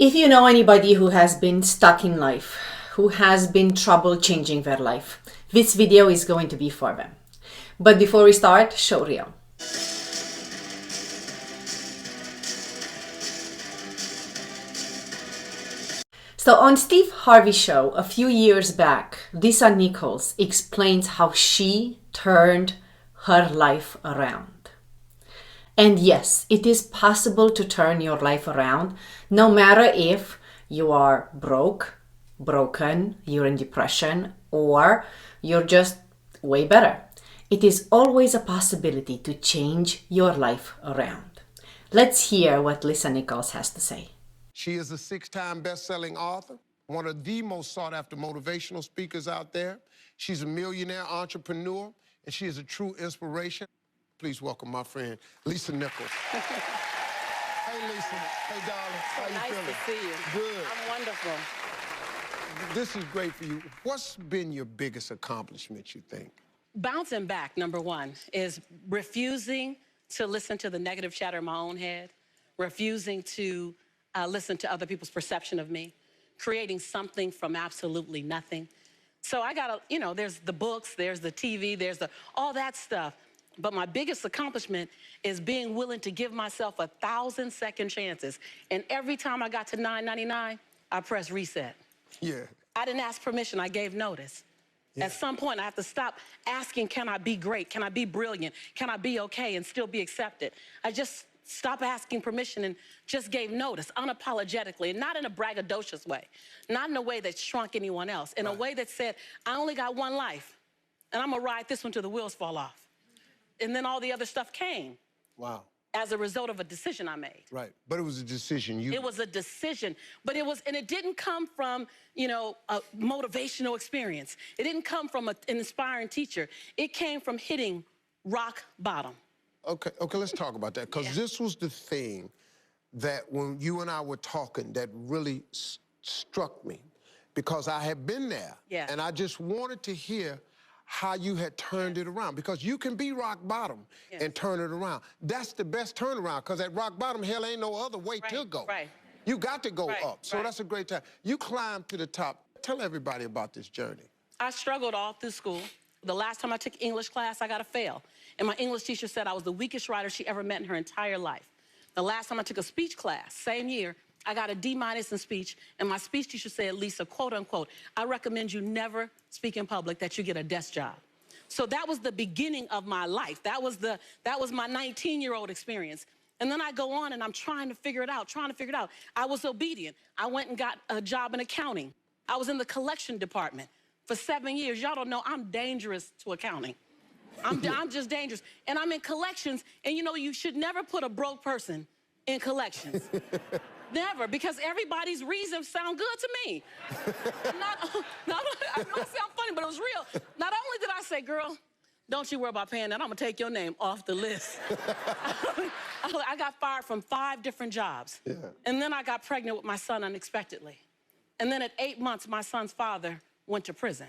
If you know anybody who has been stuck in life, who has been trouble changing their life, this video is going to be for them. But before we start, show reel. So on Steve Harvey's show a few years back, Lisa Nichols explains how she turned her life around. And yes, it is possible to turn your life around, no matter if you are broke, broken, you're in depression, or you're just way better. It is always a possibility to change your life around. Let's hear what Lisa Nichols has to say. She is a 6-time best-selling author, one of the most sought-after motivational speakers out there. She's a millionaire entrepreneur, and she is a true inspiration. Please welcome my friend, Lisa Nichols. Hey, Lisa. Hey, darling. How you Nice feeling? to see you. Good. I'm wonderful. This is great for you. What's been your biggest accomplishment, you think? Bouncing back, number one, is refusing to listen to the negative chatter in my own head, refusing to listen to other people's perception of me, creating something from absolutely nothing. So I got to, there's the books, there's the TV, there's all that stuff. But my biggest accomplishment is being willing to give myself 1,000 second chances. And every time I got to 999, I pressed reset. Yeah. I didn't ask permission, I gave notice. Yeah. At some point, I have to stop asking, can I be great? Can I be brilliant? Can I be okay and still be accepted? I just stopped asking permission and just gave notice unapologetically, and not in a braggadocious way, not in a way that shrunk anyone else, in a way that said, I only got one life, and I'm gonna ride this one till the wheels fall off. And then all the other stuff came. Wow. As a result of a decision I made. Right. But it was a decision. It was a decision, but it didn't come from, a motivational experience. It didn't come from an inspiring teacher. It came from hitting rock bottom. Okay, let's talk about that, because this was the thing that when you and I were talking that really struck me, because I had been there. Yeah. And I just wanted to hear how you had turned it around, because you can be rock bottom and turn it around. That's the best turnaround, because at rock bottom, hell ain't no other way to go. Right. You got to go up. So right. that's a great time. You climbed to the top. Tell everybody about this journey. I struggled all through school. The last time I took English class, I got a fail. And my English teacher said I was the weakest writer she ever met in her entire life. The last time I took a speech class, same year, I got a D- in speech, and my speech teacher said, Lisa, quote unquote, I recommend you never speak in public, that you get a desk job. So that was the beginning of my life. That was my 19-year-old experience. And then I go on and I'm trying to figure it out. I was obedient. I went and got a job in accounting. I was in the collection department for 7 years. Y'all don't know I'm dangerous to accounting. I'm just dangerous. And I'm in collections, and you should never put a broke person in collections. Never, because everybody's reasons sound good to me. It might sound funny, but it was real. Not only did I say, girl, don't you worry about paying that, I'm gonna take your name off the list. I got fired from 5 different jobs. Yeah. And then I got pregnant with my son unexpectedly. And then at 8 months, my son's father went to prison.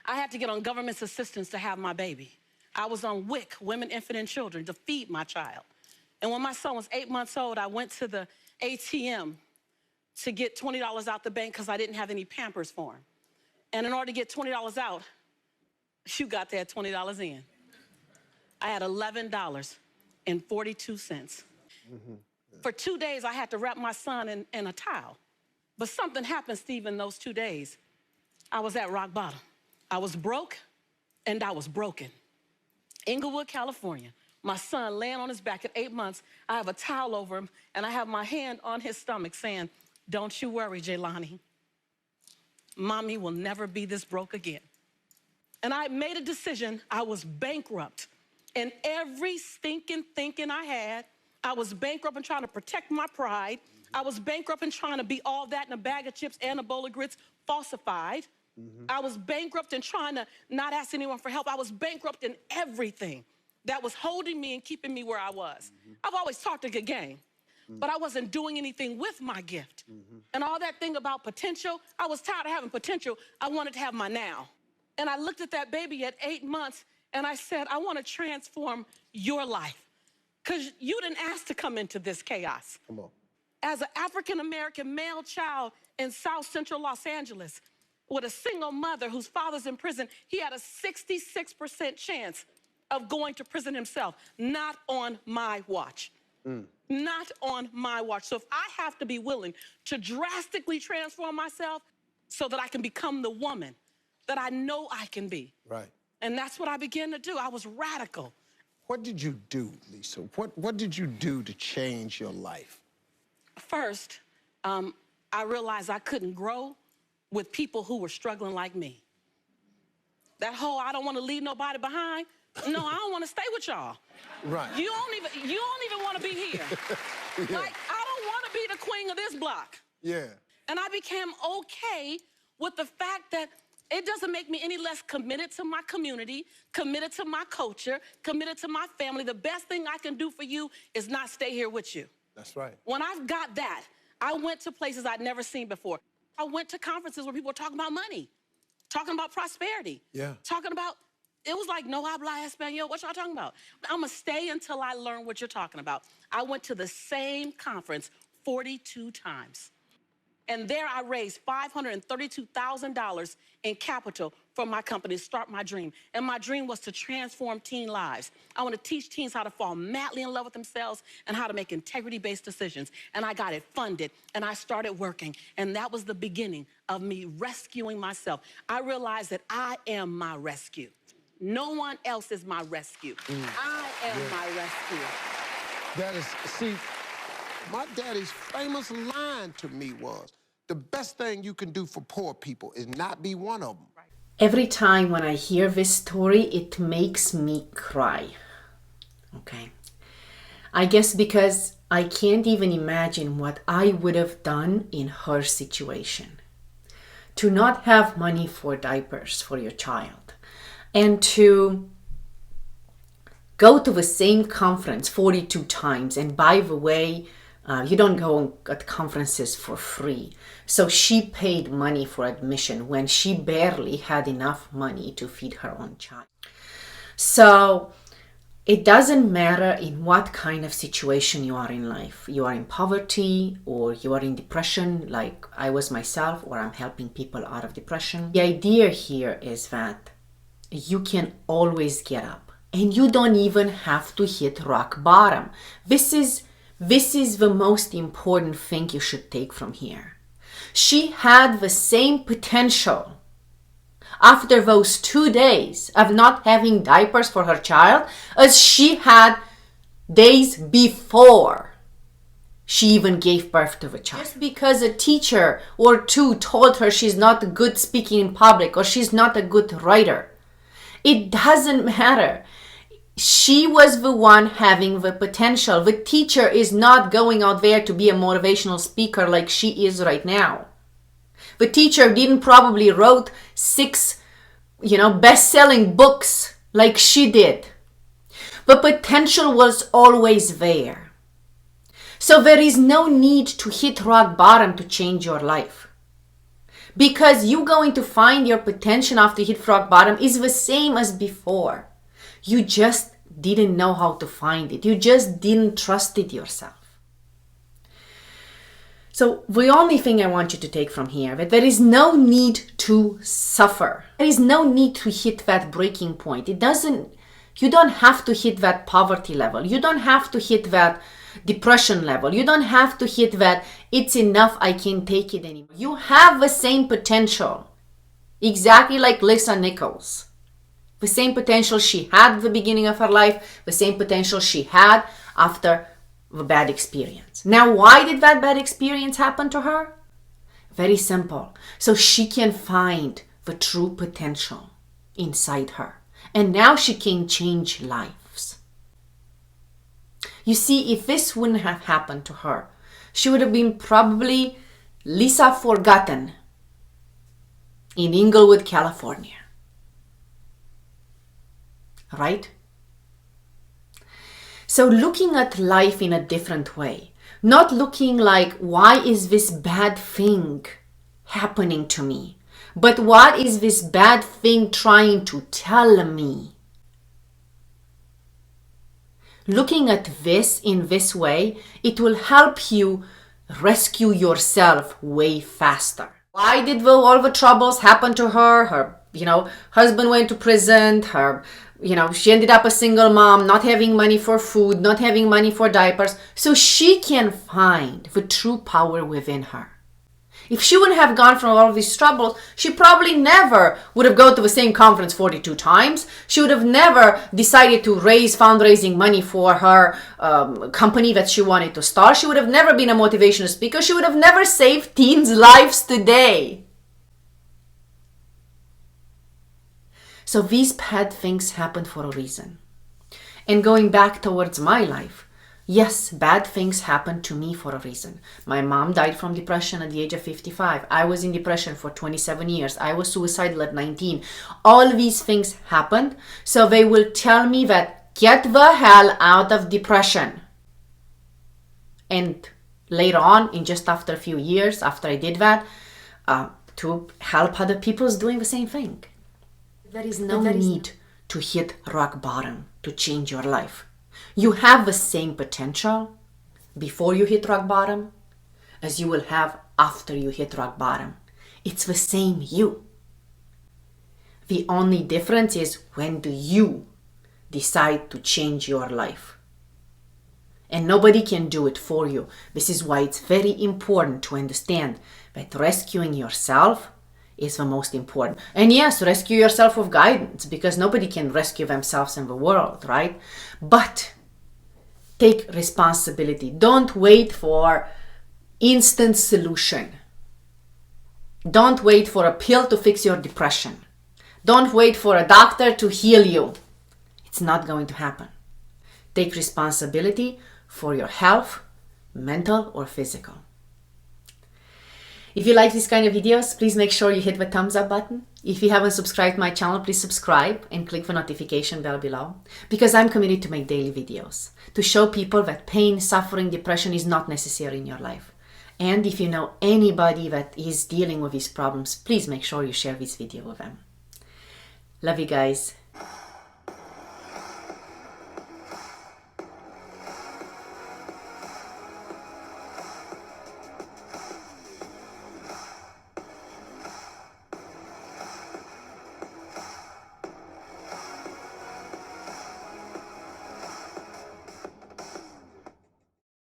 I had to get on government's assistance to have my baby. I was on WIC, Women, Infant, and Children, to feed my child. And when my son was 8 months old, I went to the ATM to get $20 out the bank because I didn't have any Pampers for him. And in order to get $20 out, you got that $20 in. I had $11.42. For 2 days, I had to wrap my son in a towel. But something happened, Steve, in those 2 days. I was at rock bottom. I was broke, and I was broken. Inglewood, California. My son laying on his back at 8 months. I have a towel over him, and I have my hand on his stomach saying, don't you worry, Jaylani. Mommy will never be this broke again. And I made a decision. I was bankrupt. And every stinking thinking I had, I was bankrupt in trying to protect my pride. I was bankrupt in trying to be all that in a bag of chips and a bowl of grits, falsified. I was bankrupt in trying to not ask anyone for help. I was bankrupt in everything that was holding me and keeping me where I was. I've always talked a good game, but I wasn't doing anything with my gift. And all that thing about potential, I was tired of having potential. I wanted to have my now. And I looked at that baby at 8 months, and I said, I want to transform your life, because you didn't ask to come into this chaos. Come on. as an African-American male child in South Central Los Angeles with a single mother whose father's in prison, he had a 66% chance of going to prison himself. Not on my watch. Not on my watch. So if I have to be willing to drastically transform myself so that I can become the woman that I know I can be. Right. And that's what I began to do. I was radical. What did you do, Lisa? What did you do to change your life? First, I realized I couldn't grow with people who were struggling like me. That whole I don't want to leave nobody behind. No, I don't want to stay with y'all. Right. You don't even want to be here. Yeah. Like, I don't want to be the queen of this block. Yeah. And I became okay with the fact that it doesn't make me any less committed to my community, committed to my culture, committed to my family. The best thing I can do for you is not stay here with you. That's right. When I've got that, I went to places I'd never seen before. I went to conferences where people were talking about money, talking about prosperity, Yeah. talking about, it was like, no habla español. What y'all talking about? I'm going to stay until I learn what you're talking about. I went to the same conference 42 times. And there I raised $532,000 in capital for my company to start my dream. And my dream was to transform teen lives. I want to teach teens how to fall madly in love with themselves and how to make integrity-based decisions. And I got it funded, and I started working. And that was the beginning of me rescuing myself. I realized that I am my rescue. No one else is my rescue. I am my rescue. That is, see, my daddy's famous line to me was, the best thing you can do for poor people is not be one of them. Every time when I hear this story, it makes me cry. Okay. I guess because I can't even imagine what I would have done in her situation. To not have money for diapers for your child, and to go to the same conference 42 times. And by the way, you don't go at conferences for free. So she paid money for admission when she barely had enough money to feed her own child. So it doesn't matter in what kind of situation you are in life. You are in poverty, or you are in depression like I was myself, or I'm helping people out of depression. The idea here is that you can always get up, and you don't even have to hit rock bottom. This is the most important thing you should take from here. She had the same potential after those 2 days of not having diapers for her child as she had days before she even gave birth to the child. Just because a teacher or two told her she's not good speaking in public or she's not a good writer, it doesn't matter. She was the one having the potential. The teacher is not going out there to be a motivational speaker like she is right now. The teacher didn't probably wrote 6, best-selling books like she did. The potential was always there. So there is no need to hit rock bottom to change your life. Because you going to find your potential after you hit rock bottom is the same as before. You just didn't know how to find it. You just didn't trust it yourself. So the only thing I want you to take from here, that there is no need to suffer. There is no need to hit that breaking point. You don't have to hit that poverty level. You don't have to hit that depression level. You don't have to hit that it's enough, I can't take it anymore. You have the same potential. Exactly like Lisa Nichols. The same potential she had at the beginning of her life, the same potential she had after the bad experience. Now, why did that bad experience happen to her? Very simple. So she can find the true potential inside her. And now she can change lives. You see, if this wouldn't have happened to her, she would have been probably Lisa Forgotten in Inglewood, California. Right? So looking at life in a different way, not looking like, why is this bad thing happening to me? But what is this bad thing trying to tell me? Looking at this in this way, it will help you rescue yourself way faster. Why did all the troubles happen to her? Her, husband went to prison. Her, she ended up a single mom, not having money for food, not having money for diapers. So she can find the true power within her. If she wouldn't have gone through all of these troubles, she probably never would have gone to the same conference 42 times. She would have never decided to raise fundraising money for her company that she wanted to start. She would have never been a motivational speaker. She would have never saved teens' lives today. So these bad things happened for a reason. And going back towards my life, yes, bad things happened to me for a reason. My mom died from depression at the age of 55. I was in depression for 27 years. I was suicidal at 19. All these things happened, so they will tell me that get the hell out of depression. And later on, in just after a few years after I did that, to help other people doing the same thing. There is no need to hit rock bottom to change your life. You have the same potential before you hit rock bottom as you will have after you hit rock bottom. It's the same you. The only difference is when do you decide to change your life. And nobody can do it for you. This is why it's very important to understand that rescuing yourself is the most important. And yes, rescue yourself with guidance, because nobody can rescue themselves in the world, right? But take responsibility. Don't wait for instant solution. Don't wait for a pill to fix your depression. Don't wait for a doctor to heal you. It's not going to happen. Take responsibility for your health, mental or physical. If you like these kind of videos, please make sure you hit the thumbs up button. If you haven't subscribed to my channel, please subscribe and click the notification bell below, because I'm committed to make daily videos to show people that pain, suffering, depression is not necessary in your life. And if you know anybody that is dealing with these problems, please make sure you share this video with them. Love you guys.